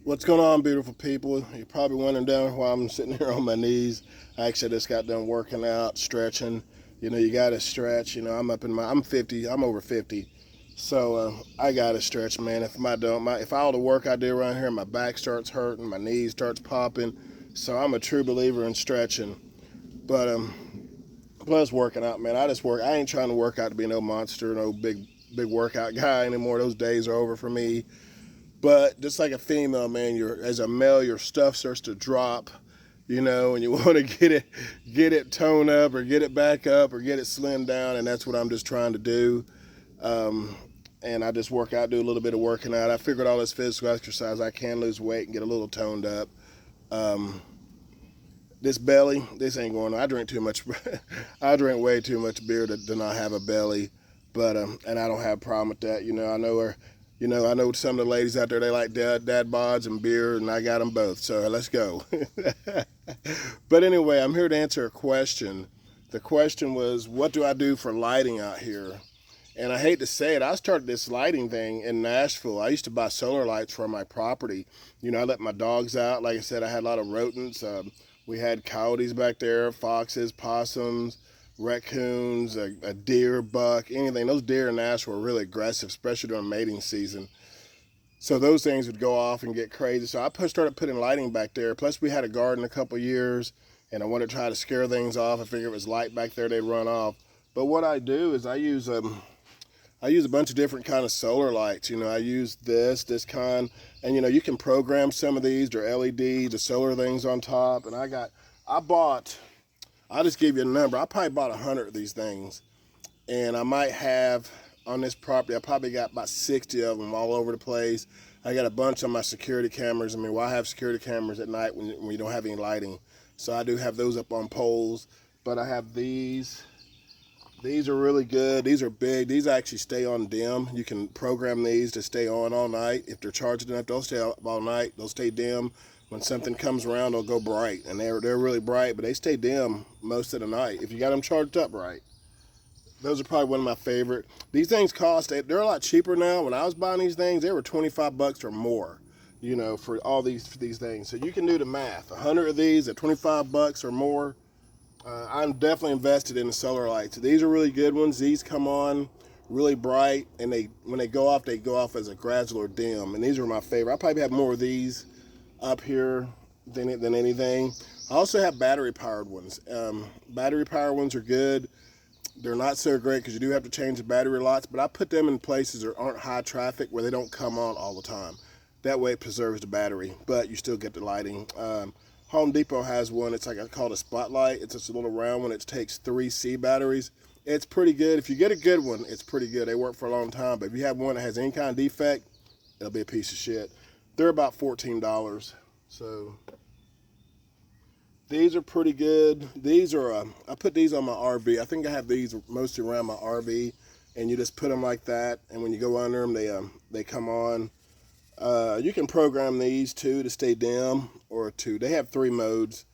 What's going on, beautiful people? You're probably wondering down why I'm sitting here on my knees. I actually just got done working out, stretching. You got to stretch. I'm 50. I'm over 50, so I got to stretch, man. If all the work I do around here, my back starts hurting, my knees starts popping. So I'm a true believer in stretching. But plus working out, man. I ain't trying to work out to be no monster, no big workout guy anymore. Those days are over for me. But just like a female, man, as a male, your stuff starts to drop, and you want to get it toned up or get it back up or get it slimmed down, and that's what I'm just trying to do. Um, and I just work out, do a little bit of working out. I figured all this physical exercise, I can lose weight and get a little toned up. Um, this belly, this ain't going on. I drink too much. I drink way too much beer to not have a belly, but and I don't have a problem with that. I know some of the ladies out there, they like dad bods and beer, and I got them both. So let's go. But anyway, I'm here to answer a question. The question was, what do I do for lighting out here? And I hate to say it, I started this lighting thing in Nashville. I used to buy solar lights for my property. I let my dogs out. Like I said, I had a lot of rodents. We had coyotes back there, foxes, possums, raccoons, a deer, buck, anything. Those deer in Nashville were really aggressive, especially during mating season. So those things would go off and get crazy. So I started putting lighting back there. Plus, we had a garden a couple years, and I wanted to try to scare things off. I figured it was light back there, they'd run off. But what I do is I use a bunch of different kind of solar lights. I use this kind, and you can program some of these. They're LED, the solar things on top. And I'll just give you a number. I probably bought 100 of these things, and I might have on this property. I probably got about 60 of them all over the place. I got a bunch on my security cameras. I have security cameras at night when you don't have any lighting, so I do have those up on poles. But I have these. These are really good. These are big. These actually stay on dim. You can program these to stay on all night. If they're charged enough, they'll stay up all night. They'll stay dim. When something comes around, they'll go bright. And they're really bright, but they stay dim most of the night if you got them charged up right. Those are probably one of my favorite. These things they're a lot cheaper now. When I was buying these things, they were 25 bucks or more, for all these things. So you can do the math. 100 of these at 25 bucks or more. I'm definitely invested in the solar lights. These are really good ones. These come on really bright, and when they go off as a gradual or dim. And these are my favorite. I probably have more of these up here than anything. I also have battery powered ones. Battery powered ones are good. They're not so great because you do have to change the battery lots, but I put them in places that aren't high traffic where they don't come on all the time. That way it preserves the battery, but you still get the lighting. Home Depot has one. It's called a Spotlight. It's just a little round one. It takes 3C batteries. It's pretty good. If you get a good one, it's pretty good. They work for a long time. But if you have one that has any kind of defect, it'll be a piece of shit. They're about $14. So these are pretty good. I put these on my RV. I think I have these mostly around my RV, and you just put them like that. And when you go under them, they come on. You can program these too to stay dim they have 3 modes,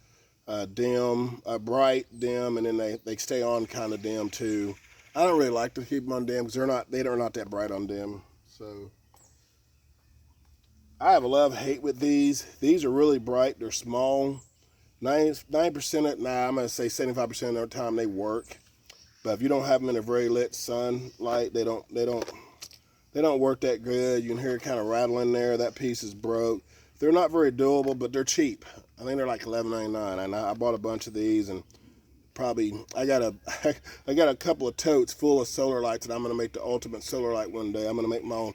dim, bright, dim, and then they stay on kind of dim too. I don't really like to keep them on dim because they're not that bright on dim. So I have a love-hate with these. These are really bright. They're small. 90% I'm going to say 75% of the time they work. But if you don't have them in a very lit sunlight, they don't work that good. You can hear it kind of rattling there. That piece is broke. They're not very durable, but they're cheap. I think they're like $11.99. And I bought a bunch of these, and I got a couple of totes full of solar lights, and I'm gonna make the ultimate solar light one day. I'm gonna make my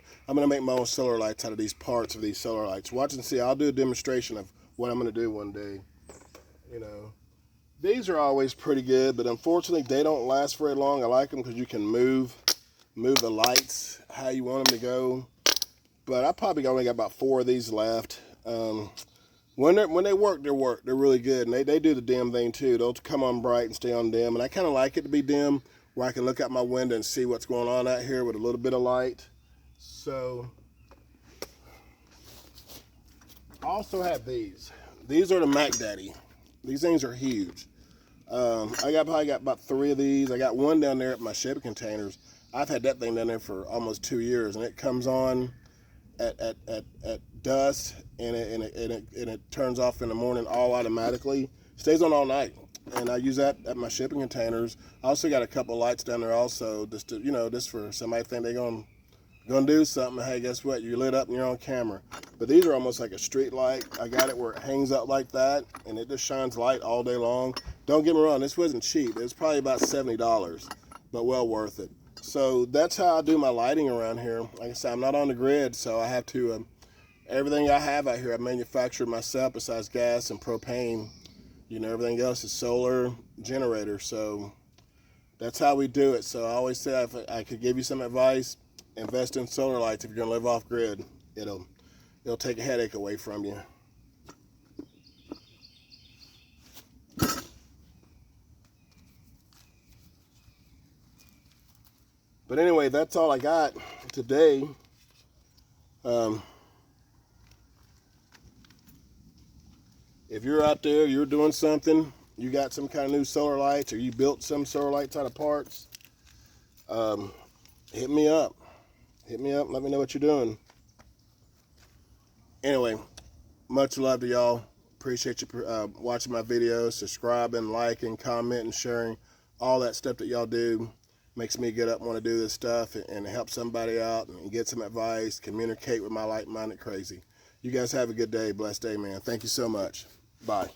own solar lights out of these parts of these solar lights. Watch and see. I'll do a demonstration of what I'm gonna do one day. These are always pretty good, but unfortunately they don't last very long. I like them because you can move the lights how you want them to go. But I probably only got about 4 of these left. When they work, they're really good, and they do the dim thing too. They'll come on bright and stay on dim, and I kind of like it to be dim, where I can look out my window and see what's going on out here with a little bit of light. So I also have these. These are the Mac Daddy. These things are huge. I probably got about 3 of these. I got one down there at my shipping containers. I've had that thing down there for almost 2 years, and it comes on. at dusk, and it turns off in the morning all automatically. Stays on all night, and I use that at my shipping containers. I also got a couple lights down there also, just to, just for somebody think they're gonna do something. Hey, guess what? You're lit up and you're on camera. But these are almost like a street light. I got it where it hangs up like that, and it just shines light all day long. Don't get me wrong, this wasn't cheap. It was probably about $70, but well worth it. So that's how I do my lighting around here. Like I said, I'm not on the grid, so I have to, everything I have out here, I manufactured myself besides gas and propane. Everything else is solar generator. So that's how we do it. So I always say, if I could give you some advice, invest in solar lights. If you're gonna live off grid, it'll take a headache away from you. But anyway, that's all I got today. If you're out there, you're doing something, you got some kind of new solar lights, or you built some solar lights out of parts, hit me up. Hit me up. Let me know what you're doing. Anyway, much love to y'all. Appreciate you watching my videos, subscribing, liking, commenting, sharing, all that stuff that y'all do. Makes me get up and want to do this stuff and help somebody out and get some advice, communicate with my like-minded crazy. You guys have a good day, blessed day, man. Thank you so much. Bye.